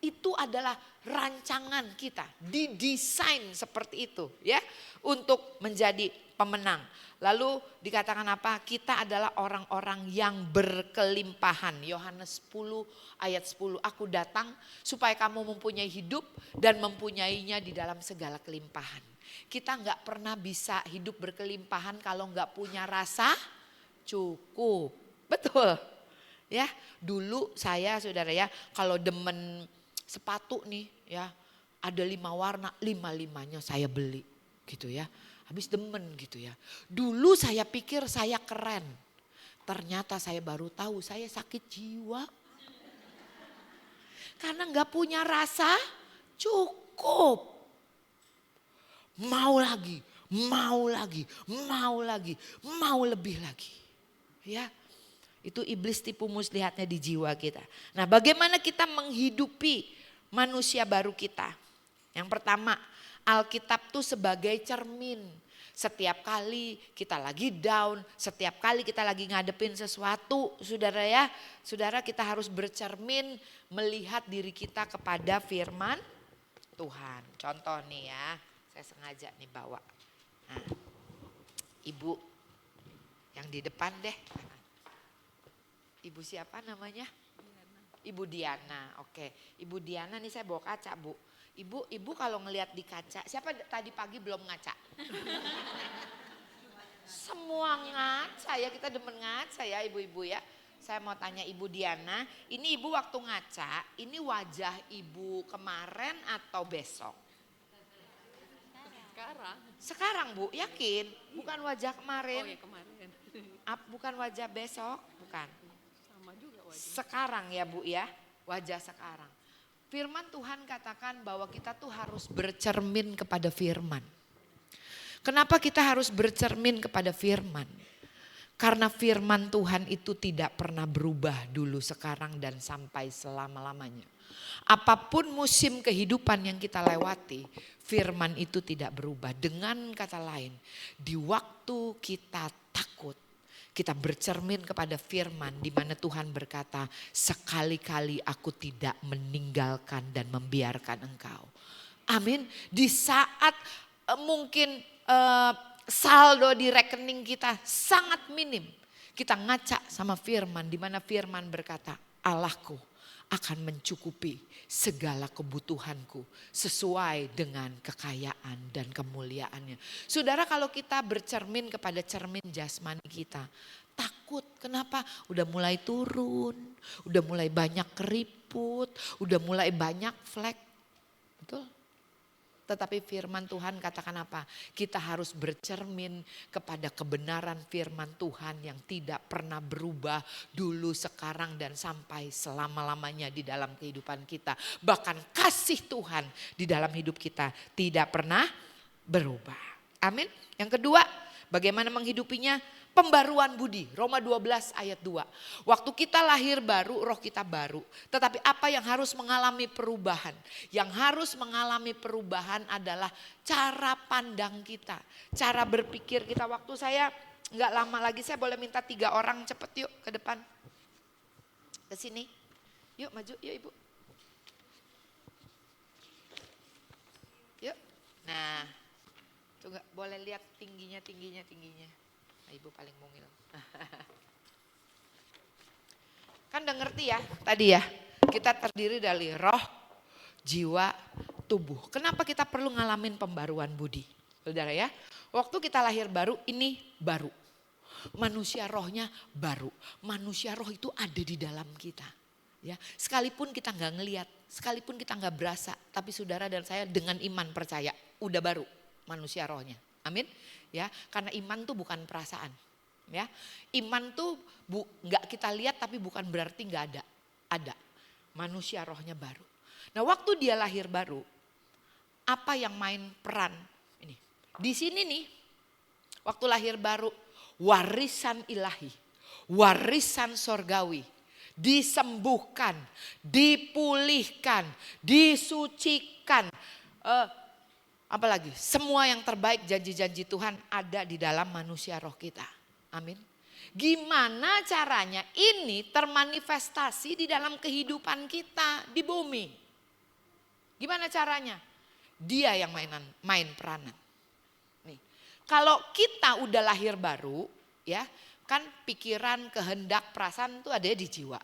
Itu adalah rancangan kita, didesain seperti itu ya, untuk menjadi pemenang. Lalu dikatakan apa? Kita adalah orang-orang yang berkelimpahan. Yohanes 10 ayat 10. Aku datang supaya kamu mempunyai hidup dan mempunyainya di dalam segala kelimpahan. Kita nggak pernah bisa hidup berkelimpahan kalau nggak punya rasa cukup. Betul. Ya, dulu saya saudara ya, kalau demen sepatu nih ya, ada 5 warna, 5-5-nya saya beli gitu ya. Habis demen gitu ya. Dulu saya pikir saya keren. Ternyata saya baru tahu saya sakit jiwa. Karena gak punya rasa cukup. Mau lagi, mau lagi, mau lagi, mau lebih lagi. Ya, itu iblis tipu muslihatnya di jiwa kita. Nah, bagaimana kita menghidupi manusia baru kita? Yang pertama, Alkitab tuh sebagai cermin. Setiap kali kita lagi down, setiap kali kita lagi ngadepin sesuatu, saudara ya, saudara kita harus bercermin melihat diri kita kepada firman Tuhan. Contoh nih ya, saya sengaja nih bawa. Nah, ibu yang di depan deh. Ibu siapa namanya? Ibu Diana. Oke, Ibu Diana nih saya bawa kaca, Bu. Ibu kalau ngelihat di kaca, siapa tadi pagi belum ngaca? Semua ngaca ya, kita demen ngaca ya ibu-ibu ya. Saya mau tanya Ibu Diana, ini ibu waktu ngaca, ini wajah ibu kemarin atau besok? Sekarang Bu, yakin? Bukan wajah kemarin? Oh ya kemarin. Bukan wajah besok, bukan. Sama juga wajah. Sekarang ya Bu ya, wajah sekarang. Firman Tuhan katakan bahwa kita tuh harus bercermin kepada firman. Kenapa kita harus bercermin kepada firman? Karena firman Tuhan itu tidak pernah berubah dulu, sekarang dan sampai selama-lamanya. Apapun musim kehidupan yang kita lewati, firman itu tidak berubah. Dengan kata lain, di waktu kita takut, Kita bercermin kepada firman di mana Tuhan berkata, sekali-kali aku tidak meninggalkan dan membiarkan engkau. Amin. Di saat mungkin saldo di rekening kita sangat minim. Kita ngaca sama firman di mana firman berkata, Allahku akan mencukupi segala kebutuhanku sesuai dengan kekayaan dan kemuliaannya. Saudara, kalau kita bercermin kepada cermin jasmani kita, takut. Kenapa? Udah mulai turun, udah mulai banyak keriput, udah mulai banyak flek. Betul? Tetapi firman Tuhan katakan apa? Kita harus bercermin kepada kebenaran firman Tuhan yang tidak pernah berubah dulu, sekarang, dan sampai selama-lamanya di dalam kehidupan kita. Bahkan kasih Tuhan di dalam hidup kita tidak pernah berubah. Amin. Yang kedua, bagaimana menghidupinya? Pembaruan budi, Roma 12 ayat 2. Waktu kita lahir baru, roh kita baru. Tetapi apa yang harus mengalami perubahan? Yang harus mengalami perubahan adalah cara pandang kita. Cara berpikir kita. Waktu saya nggak lama lagi, saya boleh minta 3 orang cepet yuk ke depan. Ke sini. Yuk maju, yuk Ibu. Yuk. Nah, coba boleh lihat tingginya. Ibu paling mungil. Kan udah ngerti ya tadi ya. Kita terdiri dari roh, jiwa, tubuh. Kenapa kita perlu ngalamin pembaruan budi? Saudara ya. Waktu kita lahir baru, ini baru. Manusia rohnya baru. Manusia roh itu ada di dalam kita. Ya, sekalipun kita nggak ngelihat, sekalipun kita nggak berasa, tapi saudara dan saya dengan iman percaya, udah baru manusia rohnya. Amin. Ya, karena iman tuh bukan perasaan. Ya, iman tuh nggak kita lihat tapi bukan berarti nggak ada. Ada. Manusia rohnya baru. Nah, waktu dia lahir baru, apa yang main peran ini? Di sini nih, waktu lahir baru, warisan ilahi, warisan sorgawi, disembuhkan, dipulihkan, disucikan. Apalagi semua yang terbaik janji-janji Tuhan ada di dalam manusia roh kita. Amin. Gimana caranya ini termanifestasi di dalam kehidupan kita di bumi? Gimana caranya? Dia yang main peranan. Nih, kalau kita udah lahir baru, ya kan pikiran, kehendak, perasaan itu ada di jiwa.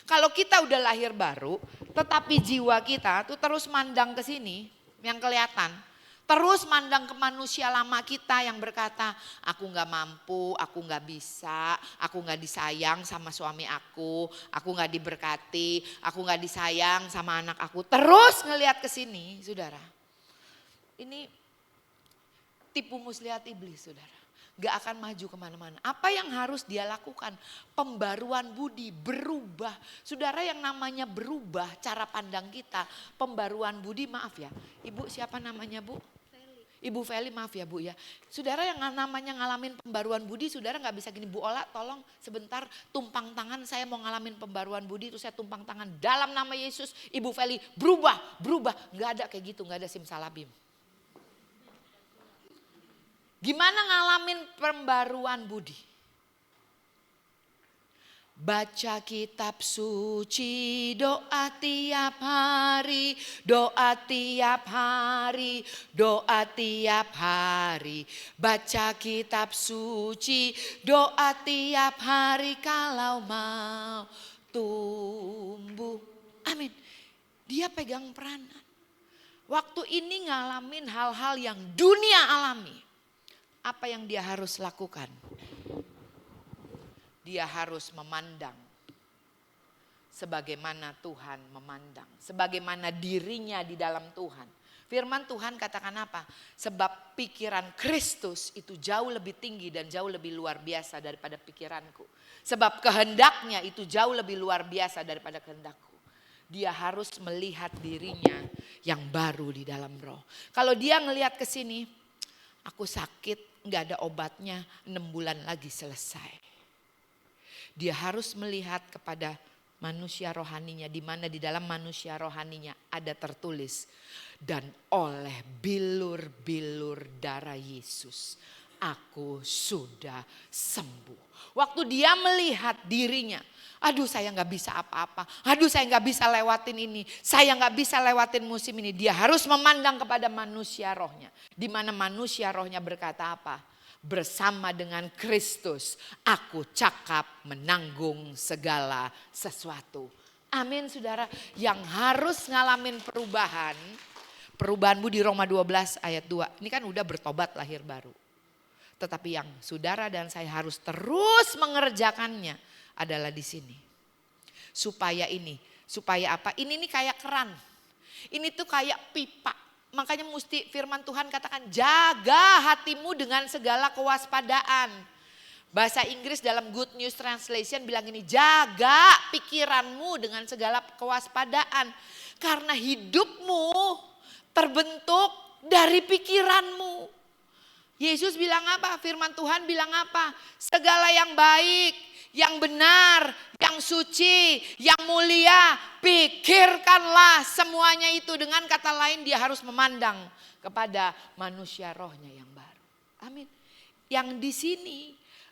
Kalau kita udah lahir baru, tetapi jiwa kita tuh terus mandang ke sini, yang kelihatan. Terus mandang ke manusia lama kita yang berkata, aku gak mampu, aku gak bisa, aku gak disayang sama suami aku gak diberkati, aku gak disayang sama anak aku. Terus ngelihat ke sini, saudara. Ini tipu muslihat iblis, saudara. Gak akan maju kemana-mana. Apa yang harus dia lakukan? Pembaruan budi, berubah. Saudara, yang namanya berubah cara pandang kita. Pembaruan budi, maaf ya. Ibu siapa namanya Bu? Ibu Feli, maaf ya Bu ya. Saudara, yang namanya ngalamin pembaruan budi, saudara gak bisa gini, Bu Ola tolong sebentar tumpang tangan, saya mau ngalamin pembaruan budi, terus saya tumpang tangan dalam nama Yesus. Ibu Feli berubah. Gak ada kayak gitu, gak ada simsalabim. Gimana ngalamin pembaruan budi? Baca kitab suci, doa tiap hari, doa tiap hari, doa tiap hari. Baca kitab suci, doa tiap hari kalau mau tumbuh. Amin. Dia pegang peranan. Waktu ini ngalamin hal-hal yang dunia alami. Apa yang dia harus lakukan? Dia harus memandang sebagaimana Tuhan memandang. Sebagaimana dirinya di dalam Tuhan. Firman Tuhan katakan apa? Sebab pikiran Kristus itu jauh lebih tinggi dan jauh lebih luar biasa daripada pikiranku. Sebab kehendaknya itu jauh lebih luar biasa daripada kehendakku. Dia harus melihat dirinya yang baru di dalam roh. Kalau dia ngelihat ke sini, aku sakit, gak ada obatnya, 6 bulan lagi selesai. Dia harus melihat kepada manusia rohaninya, di mana di dalam manusia rohaninya ada tertulis, dan oleh bilur-bilur darah Yesus aku sudah sembuh. Waktu dia melihat dirinya, aduh saya nggak bisa apa-apa, aduh saya nggak bisa lewatin ini, saya nggak bisa lewatin musim ini. Dia harus memandang kepada manusia rohnya. Di mana manusia rohnya berkata apa? Bersama dengan Kristus aku cakap menanggung segala sesuatu. Amin saudara, yang harus ngalamin perubahan. Perubahanmu di Roma 12 ayat 2. Ini kan udah bertobat lahir baru. Tetapi yang saudara dan saya harus terus mengerjakannya adalah di sini. Supaya apa? Ini nih kayak keran. Ini tuh kayak pipa. Makanya mesti firman Tuhan katakan jaga hatimu dengan segala kewaspadaan. Bahasa Inggris dalam Good News Translation bilang ini, jaga pikiranmu dengan segala kewaspadaan. Karena hidupmu terbentuk dari pikiranmu. Yesus bilang apa? Firman Tuhan bilang apa? Segala yang baik, yang benar, yang suci, yang mulia, pikirkanlah semuanya itu. Dengan kata lain dia harus memandang kepada manusia rohnya yang baru. Amin. Yang di sini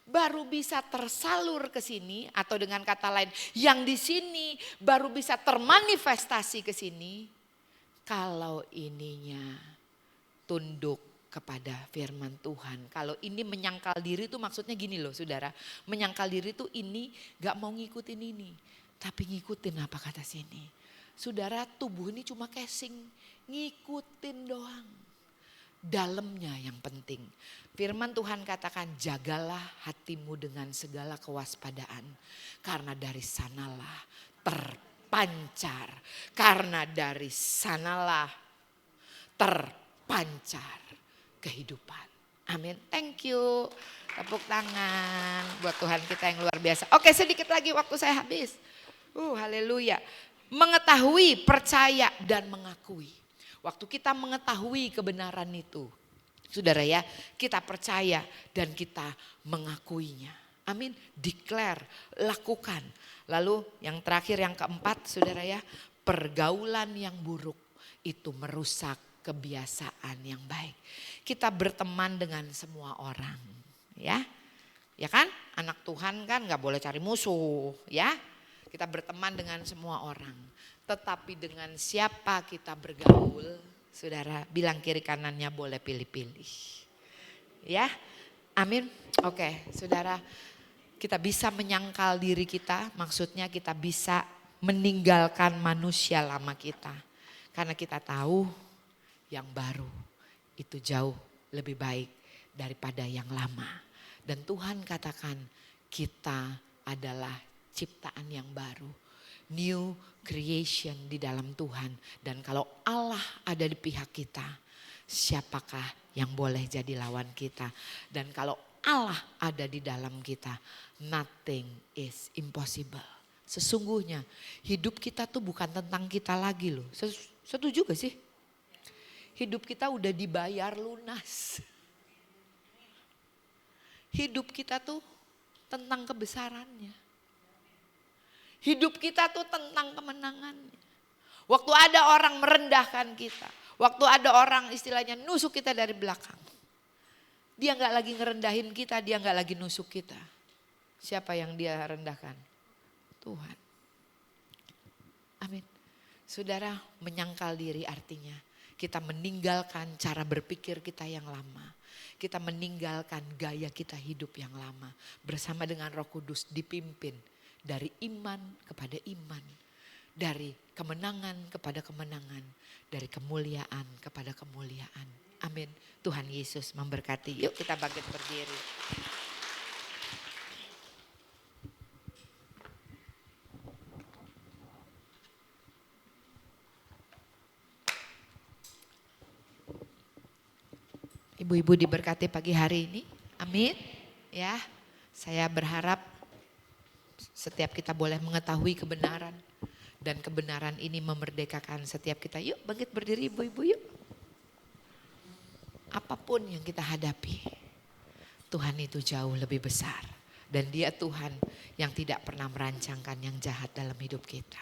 baru bisa tersalur ke sini, atau dengan kata lain yang di sini baru bisa termanifestasi ke sini kalau ininya tunduk kepada firman Tuhan. Kalau ini menyangkal diri itu maksudnya gini loh saudara, menyangkal diri itu ini gak mau ngikutin ini, tapi ngikutin apa kata sini. Saudara, tubuh ini cuma casing, ngikutin doang. Dalamnya yang penting. Firman Tuhan katakan jagalah hatimu dengan segala kewaspadaan. Karena dari sanalah terpancar. Karena dari sanalah terpancar kehidupan. Amin. Thank you. Tepuk tangan buat Tuhan kita yang luar biasa. Oke, sedikit lagi waktu saya habis. Haleluya. Mengetahui, percaya dan mengakui. Waktu kita mengetahui kebenaran itu, saudara ya, kita percaya dan kita mengakuinya. Amin. Declare, lakukan. Lalu yang terakhir, yang keempat saudara ya, pergaulan yang buruk itu merusak kebiasaan yang baik. Kita berteman dengan semua orang, ya kan? Anak Tuhan kan gak boleh cari musuh, ya. Kita berteman dengan semua orang. Tetapi dengan siapa kita bergaul, saudara, bilang kiri kanannya boleh pilih-pilih. Ya, amin. Oke, saudara, kita bisa menyangkal diri kita, maksudnya kita bisa meninggalkan manusia lama kita. Karena kita tahu yang baru itu jauh lebih baik daripada yang lama. Dan Tuhan katakan kita adalah ciptaan yang baru. New creation di dalam Tuhan. Dan kalau Allah ada di pihak kita, siapakah yang boleh jadi lawan kita? Dan kalau Allah ada di dalam kita, nothing is impossible. Sesungguhnya hidup kita tuh bukan tentang kita lagi loh. Setuju gak sih? Hidup kita udah dibayar lunas. Hidup kita tuh tentang kebesarannya. Hidup kita tuh tentang kemenangannya. Waktu ada orang merendahkan kita. Waktu ada orang istilahnya nusuk kita dari belakang. Dia gak lagi ngerendahin kita, dia gak lagi nusuk kita. Siapa yang dia rendahkan? Tuhan. Amin. Saudara, menyangkal diri artinya kita meninggalkan cara berpikir kita yang lama. Kita meninggalkan gaya kita hidup yang lama. Bersama dengan Roh Kudus dipimpin. Dari iman kepada iman, dari kemenangan kepada kemenangan, dari kemuliaan kepada kemuliaan. Amin. Tuhan Yesus memberkati. Yuk kita bangkit berdiri. Ibu-ibu diberkati pagi hari ini. Amin. Ya, saya berharap setiap kita boleh mengetahui kebenaran. Dan kebenaran ini memerdekakan setiap kita. Yuk bangkit berdiri ibu-ibu yuk. Apapun yang kita hadapi, Tuhan itu jauh lebih besar. Dan dia Tuhan yang tidak pernah merancangkan yang jahat dalam hidup kita.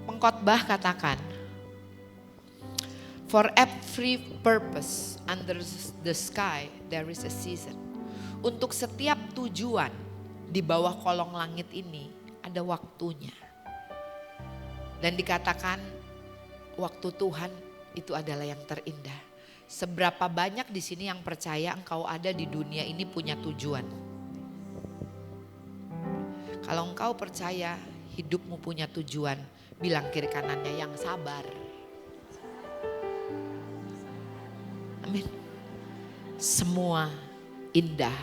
Pengkhotbah katakan, For every purpose under the sky there is a season. Untuk setiap tujuan di bawah kolong langit ini ada waktunya. Dan dikatakan waktu Tuhan itu adalah yang terindah. Seberapa banyak di sini yang percaya engkau ada di dunia ini punya tujuan? Kalau engkau percaya hidupmu punya tujuan, bilang kiri kanannya yang sabar. Amin. Semua indah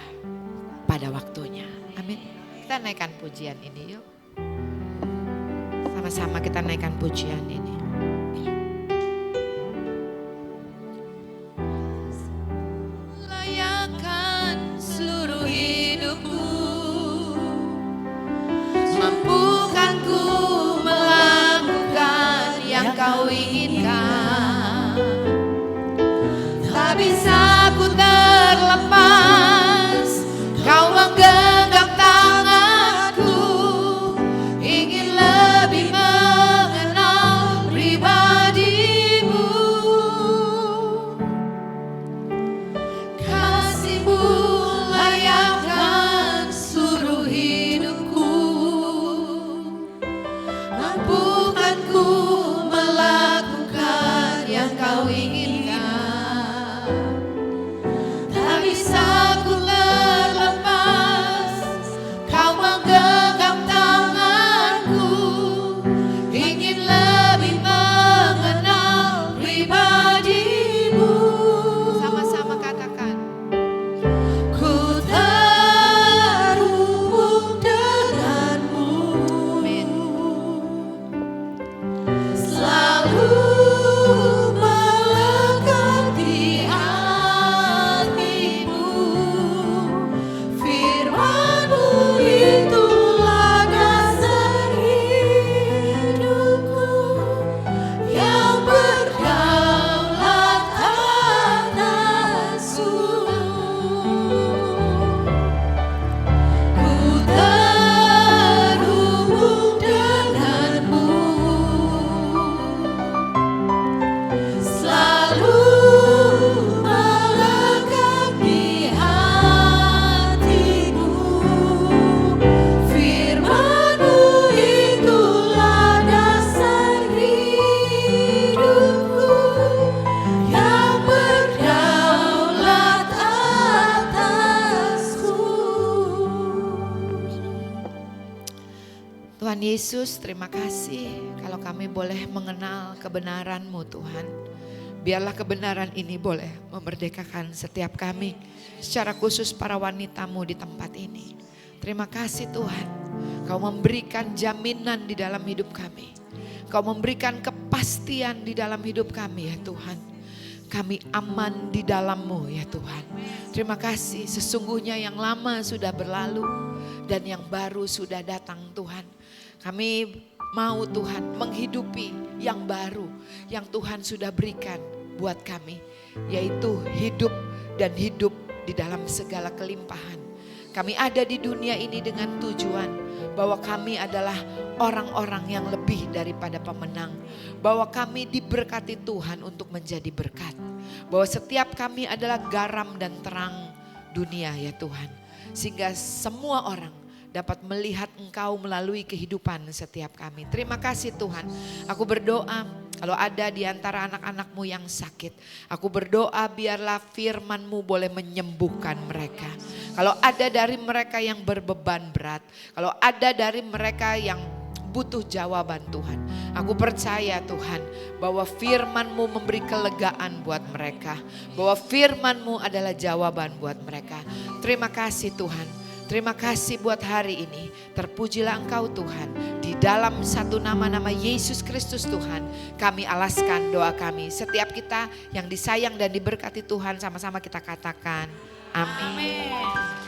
pada waktunya. Amin. Kita naikkan pujian ini yuk. Sama-sama kita naikkan pujian ini. Layakan seluruh hidupku, mampukan ku melakukan yang kau inginkan. Tak bisa ku terlepas, kau menggenggam tanganku, ingin lebih mengenal pribadimu. Kasihmu layakkan seluruh hidupku, mampukan ku melakukan yang kau inginkan. Tak bisa ku terlepas, kau menggenggam tanganku, ingin lebih mengenal pribadimu. Sama-sama katakan. Ku terhubung denganmu. Amin. Selalu melekat di hatimu. Firman-Mu itulah dasar hidupku, yang berdaulat atasku. Ku terhubung denganmu, selalu melekat di hatimu. Firman-Mu itulah dasar hidupku, yang berdaulat atasku. Tuhan Yesus, terima kasih kalau kami boleh mengenal kebenaran-Mu Tuhan. Biarlah kebenaran ini boleh memerdekakan setiap kami, secara khusus para wanita-Mu di tempat ini. Terima kasih Tuhan, Kau memberikan jaminan di dalam hidup kami. Kau memberikan kepastian di dalam hidup kami ya Tuhan. Kami aman di dalam-Mu ya Tuhan. Terima kasih, sesungguhnya yang lama sudah berlalu dan yang baru sudah datang Tuhan. Kami mau Tuhan menghidupi yang baru yang Tuhan sudah berikan buat kami, yaitu hidup dan hidup di dalam segala kelimpahan. Kami ada di dunia ini dengan tujuan bahwa kami adalah orang-orang yang lebih daripada pemenang. Bahwa kami diberkati Tuhan untuk menjadi berkat. Bahwa setiap kami adalah garam dan terang dunia ya Tuhan. Sehingga semua orang dapat melihat Engkau melalui kehidupan setiap kami. Terima kasih Tuhan. Aku berdoa kalau ada di antara anak-anak-Mu yang sakit, aku berdoa biarlah firman-Mu boleh menyembuhkan mereka. Kalau ada dari mereka yang berbeban berat, kalau ada dari mereka yang butuh jawaban Tuhan, aku percaya Tuhan bahwa firman-Mu memberi kelegaan buat mereka. Bahwa firman-Mu adalah jawaban buat mereka. Terima kasih Tuhan. Terima kasih buat hari ini. Terpujilah Engkau Tuhan. Di dalam satu nama-nama Yesus Kristus Tuhan, kami alaskan doa kami. Setiap kita yang disayang dan diberkati Tuhan, sama-sama kita katakan amin.